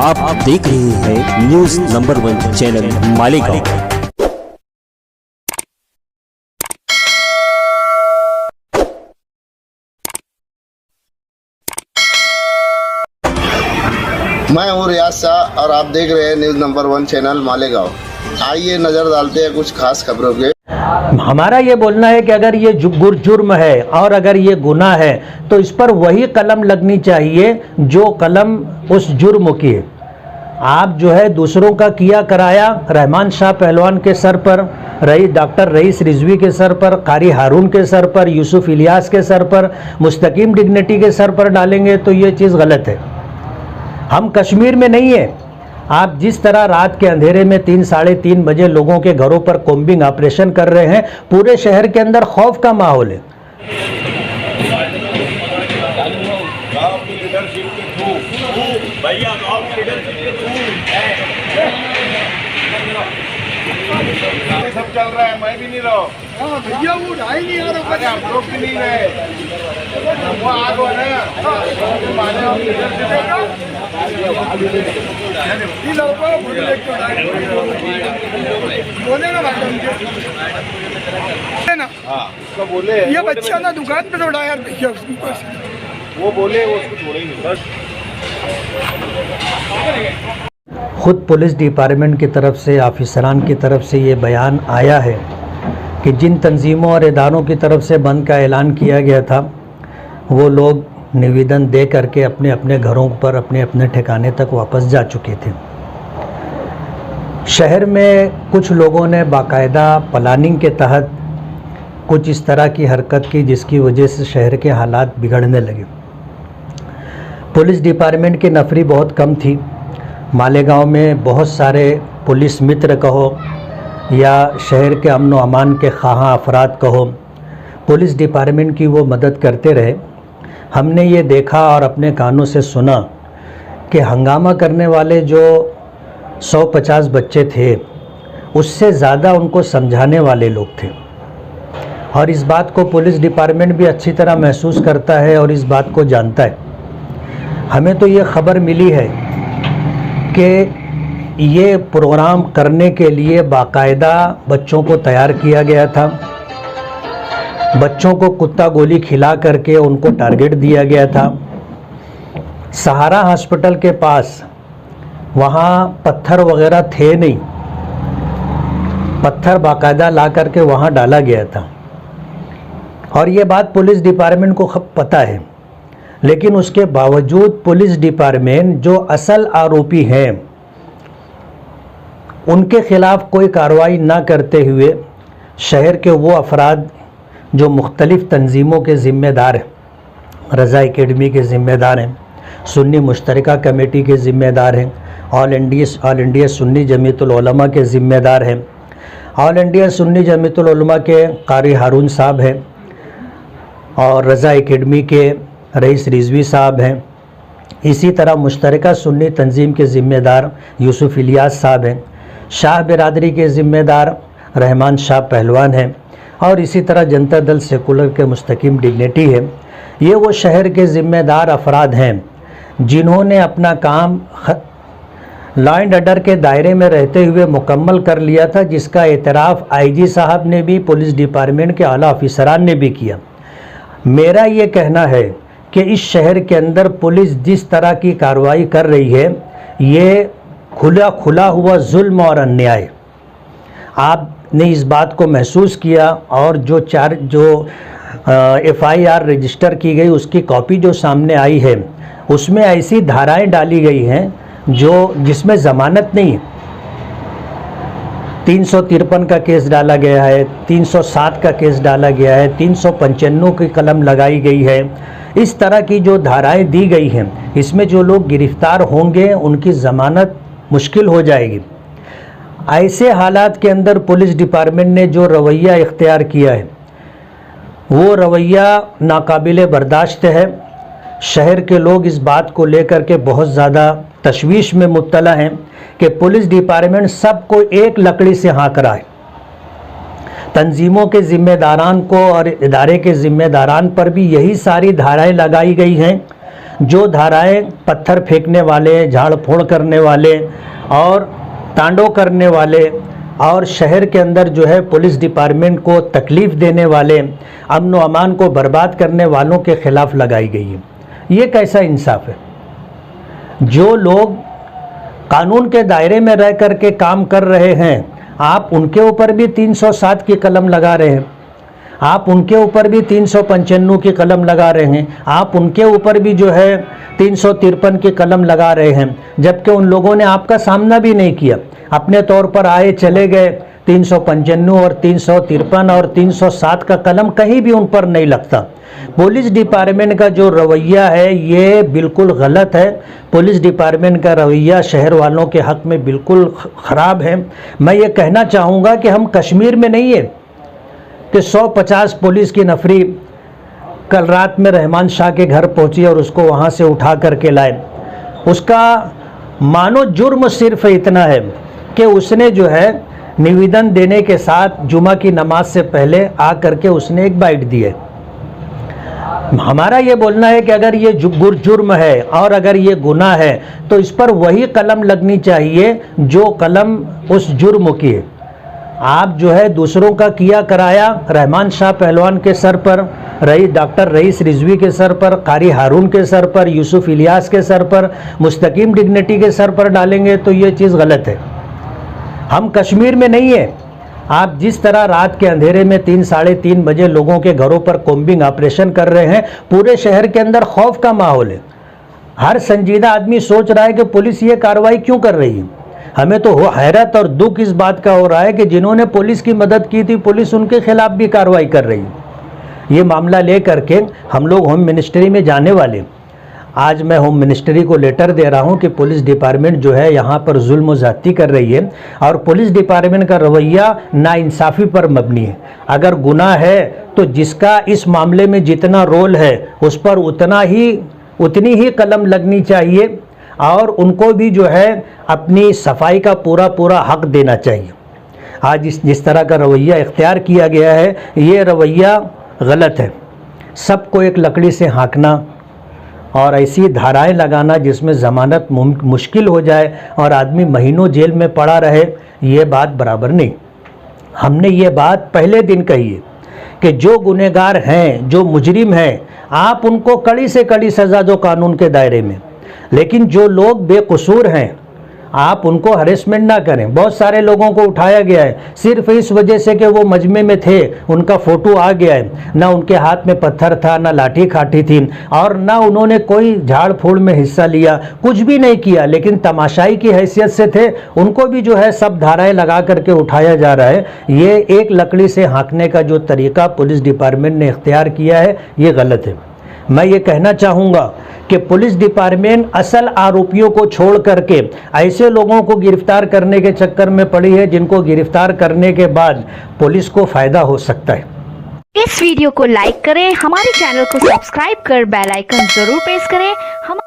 आप देख रहे हैं न्यूज नंबर 1 चैनल मालेगांव। मैं हूँ रियाज शाह और आप देख रहे हैं न्यूज़ नंबर 1 चैनल मालेगांव। आइए नज़र डालते हैं कुछ खास खबरों के। हमारा ये बोलना है कि अगर ये जुर्म है और अगर ये गुनाह है तो इस पर वही कलम लगनी चाहिए जो कलम उस जुर्म की है। आप जो है दूसरों का किया कराया रहमान शाह पहलवान के सर पर, डॉक्टर रईस रिजवी के सर पर, कारी हारून के सर पर, यूसुफ इलियास के सर पर, मुस्तकीम डिग्निटी के सर पर डालेंगे तो ये चीज़ गलत है। हम कश्मीर में नहीं है। आप जिस तरह रात के अंधेरे में 3 साढ़े 3 बजे लोगों के घरों पर कॉम्बिंग ऑपरेशन कर रहे हैं, पूरे शहर के अंदर खौफ का माहौल है। सब चल रहा है, मैं भी नहीं रहा। हाँ भैया वो ढाई नहीं आ रहा, अरे हम लोग भी नहीं रहे। वो आग हो रहा है बोले ना ना, हाँ उसका बोले ये बच्चा ना दुकान पे छोड़ा यार भैया उसको, वो बोले वो उसको छोड़े ही नहीं बस। खुद पुलिस डिपार्टमेंट की तरफ से, ऑफिसरान की तरफ से ये बयान आया है कि जिन तंजीमों और इदारों की तरफ से बंद का ऐलान किया गया था वो लोग निवेदन दे करके अपने अपने घरों पर, अपने अपने ठिकाने तक वापस जा चुके थे। शहर में कुछ लोगों ने बाकायदा प्लानिंग के तहत कुछ इस तरह की हरकत की जिसकी वजह से शहर के हालात बिगड़ने लगे। पुलिस डिपार्टमेंट की नफरी बहुत कम थी। मालेगांव में बहुत सारे पुलिस मित्र कहो या शहर के अमन व अमान के ख्वाह अफराद कहो, पुलिस डिपार्टमेंट की वो मदद करते रहे। हमने ये देखा और अपने कानों से सुना कि हंगामा करने वाले जो 150 बच्चे थे उससे ज़्यादा उनको समझाने वाले लोग थे, और इस बात को पुलिस डिपार्टमेंट भी अच्छी तरह महसूस करता है और इस बात को जानता है। हमें तो ये खबर मिली है कि ये प्रोग्राम करने के लिए बाकायदा बच्चों को तैयार किया गया था। बच्चों को कुत्ता गोली खिला करके उनको टारगेट दिया गया था। सहारा हॉस्पिटल के पास वहाँ पत्थर वगैरह थे नहीं, पत्थर बाकायदा ला करके वहाँ डाला गया था, और ये बात पुलिस डिपार्टमेंट को पता है। लेकिन उसके बावजूद पुलिस डिपार्टमेंट जो असल आरोपी हैं उनके खिलाफ कोई कार्रवाई ना करते हुए शहर के वो अफराद जो मुख्तलिफ़ तंजीमों के ज़िम्मेदार हैं, रज़ा एकेडमी के ज़िम्मेदार हैं, सुन्नी मुश्तरका कमेटी के ज़िम्मेदार हैं, ऑल इंडिया सुन्नी जमीयतुल उलमा के ज़िम्मेदार हैं, ऑल इंडिया सुन्नी जमीयतुल उलमा के कारी हारून साहब हैं, और रज़ा एकेडमी के रईस रिजवी साहब हैं। इसी तरह मुश्तरका सुन्नी तंजीम के ज़िम्मेदार यूसुफ इलियास साहब हैं, शाह बिरादरी के ज़िम्मेदार रहमान शाह पहलवान हैं, और इसी तरह जनता दल सेकुलर के मुस्तकीम डिग्निटी है। ये वो शहर के ज़िम्मेदार अफराद हैं जिन्होंने अपना काम लॉ एंड ऑर्डर के दायरे में रहते हुए मुकम्मल कर लिया था, जिसका एतराफ़ आईजी साहब ने भी, पुलिस डिपार्टमेंट के आला ऑफिसरान ने भी किया। मेरा ये कहना है कि इस शहर के अंदर पुलिस जिस तरह की कार्रवाई कर रही है ये खुला हुआ जुल्म और अन्याय। आपने इस बात को महसूस किया, और जो FIR रजिस्टर की गई उसकी कॉपी जो सामने आई है उसमें ऐसी धाराएं डाली गई हैं जिसमें ज़मानत नहीं है। 353 का केस डाला गया है, 307 का केस डाला गया है, 395 की कलम लगाई गई है। इस तरह की जो धाराएं दी गई हैं इसमें जो लोग गिरफ्तार होंगे उनकी ज़मानत मुश्किल हो जाएगी। ऐसे हालात के अंदर पुलिस डिपार्टमेंट ने जो रवैया इख्तियार किया है वो रवैया नाकाबिले बर्दाश्त है। शहर के लोग इस बात को लेकर के बहुत ज़्यादा तशवीश में मुब्तला हैं कि पुलिस डिपार्टमेंट सबको एक लकड़ी से हाँक रहा है। तंजीमों के ज़िम्मेदारान को और इदारे के ज़िम्मेदारान पर भी यही सारी धाराएं लगाई गई हैं जो धाराएं पत्थर फेंकने वाले, झाड़ फोड़ करने वाले और तांडव करने वाले और शहर के अंदर जो है पुलिस डिपार्टमेंट को तकलीफ़ देने वाले, अमन व अमान को बर्बाद करने वालों के खिलाफ लगाई गई है। ये कैसा इंसाफ है? जो लोग कानून के दायरे में रह कर के काम कर रहे हैं, आप उनके ऊपर भी 307 की कलम लगा रहे हैं, आप उनके ऊपर भी 395 की कलम लगा रहे हैं, आप उनके ऊपर भी जो है 353 की कलम लगा रहे हैं, जबकि उन लोगों ने आपका सामना भी नहीं किया, अपने तौर पर आए चले गए। 395 और 353 और 307 का कलम कहीं भी उन पर नहीं लगता। पुलिस डिपार्टमेंट का जो रवैया है ये बिल्कुल गलत है। पुलिस डिपार्टमेंट का रवैया शहर वालों के हक में बिल्कुल ख़राब है। मैं ये कहना चाहूँगा कि हम कश्मीर में नहीं है कि 150 पुलिस की नफरी कल रात में रहमान शाह के घर पहुंची और उसको वहां से उठा करके लाए। उसका मानो जुर्म सिर्फ इतना है कि उसने जो है निवेदन देने के साथ जुमा की नमाज से पहले आ करके उसने एक बाइट दी है। हमारा ये बोलना है कि अगर ये जुर्म है और अगर ये गुनाह है तो इस पर वही कलम लगनी चाहिए जो कलम उस जुर्म की है। आप जो है दूसरों का किया कराया रहमान शाह पहलवान के सर पर, डॉक्टर रईस रिजवी के सर पर, कारी हारून के सर पर, यूसुफ इलियास के सर पर, मुस्तकीम डिग्निटी के सर पर डालेंगे तो ये चीज़ गलत है। हम कश्मीर में नहीं है। आप जिस तरह रात के अंधेरे में 3 साढ़े 3 बजे लोगों के घरों पर कॉम्बिंग ऑपरेशन कर रहे हैं, पूरे शहर के अंदर खौफ का माहौल है। हर संजीदा आदमी सोच रहा है कि पुलिस ये कार्रवाई क्यों कर रही है। हमें तो हैरत और दुख इस बात का हो रहा है कि जिन्होंने पुलिस की मदद की थी, पुलिस उनके खिलाफ भी कार्रवाई कर रही है। ये मामला ले करके हम लोग होम मिनिस्ट्री में जाने वाले। आज मैं होम मिनिस्ट्री को लेटर दे रहा हूं कि पुलिस डिपार्टमेंट जो है यहाँ पर जुल्म व ज़्यादती कर रही है और पुलिस डिपार्टमेंट का रवैया नाइंसाफ़ी पर मबनी है। अगर गुनाह है तो जिसका इस मामले में जितना रोल है उस पर उतनी ही कलम लगनी चाहिए और उनको भी जो है अपनी सफाई का पूरा हक देना चाहिए। आज जिस तरह का रवैया इख्तियार किया गया है ये रवैया गलत है। सबको एक लकड़ी से हाँकना और ऐसी धाराएं लगाना जिसमें ज़मानत मुश्किल हो जाए और आदमी महीनों जेल में पड़ा रहे, ये बात बराबर नहीं। हमने ये बात पहले दिन कही है कि जो गुनहगार हैं, जो मुजरिम हैं, आप उनको कड़ी से कड़ी सज़ा दो कानून के दायरे में, लेकिन जो लोग बेकसूर हैं आप उनको हरेसमेंट ना करें। बहुत सारे लोगों को उठाया गया है सिर्फ इस वजह से कि वो मजमे में थे, उनका फ़ोटो आ गया है। ना उनके हाथ में पत्थर था, ना लाठी खाठी थी और ना उन्होंने कोई झाड़ फूड़ में हिस्सा लिया, कुछ भी नहीं किया, लेकिन तमाशाई की हैसियत से थे। उनको भी जो है सब धाराएं लगा करके उठाया जा रहा है। ये एक लकड़ी से हाँकने का जो तरीका पुलिस डिपार्टमेंट ने इख्तियार किया है ये गलत है। मैं ये कहना चाहूँगा कि पुलिस डिपार्टमेंट असल आरोपियों को छोड़ करके ऐसे लोगों को गिरफ्तार करने के चक्कर में पड़ी है जिनको गिरफ्तार करने के बाद पुलिस को फ़ायदा हो सकता है। इस वीडियो को लाइक करें, हमारे चैनल को सब्सक्राइब कर बेल आइकन जरूर प्रेस करें। हम